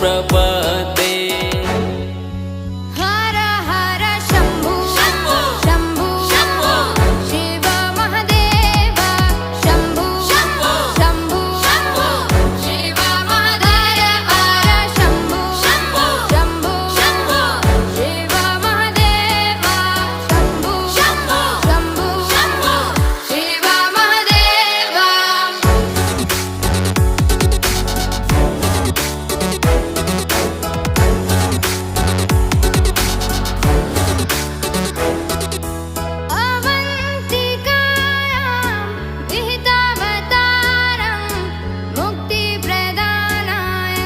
प्रपद्ये। हर हर शम्भु शम्भु शम्भु शम्भु शिव महादेव शम्भु शम्भु शम्भु शम्भु शिव महादेव हर शम्भु शम्भु शम्भु शम्भु शिव महादेव शम्भु शम्भु शम्भु शम्भु शिव महादेव। अवन्तिकायां विहितावतारं मुक्तिप्रदानाय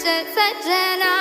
च सज्जना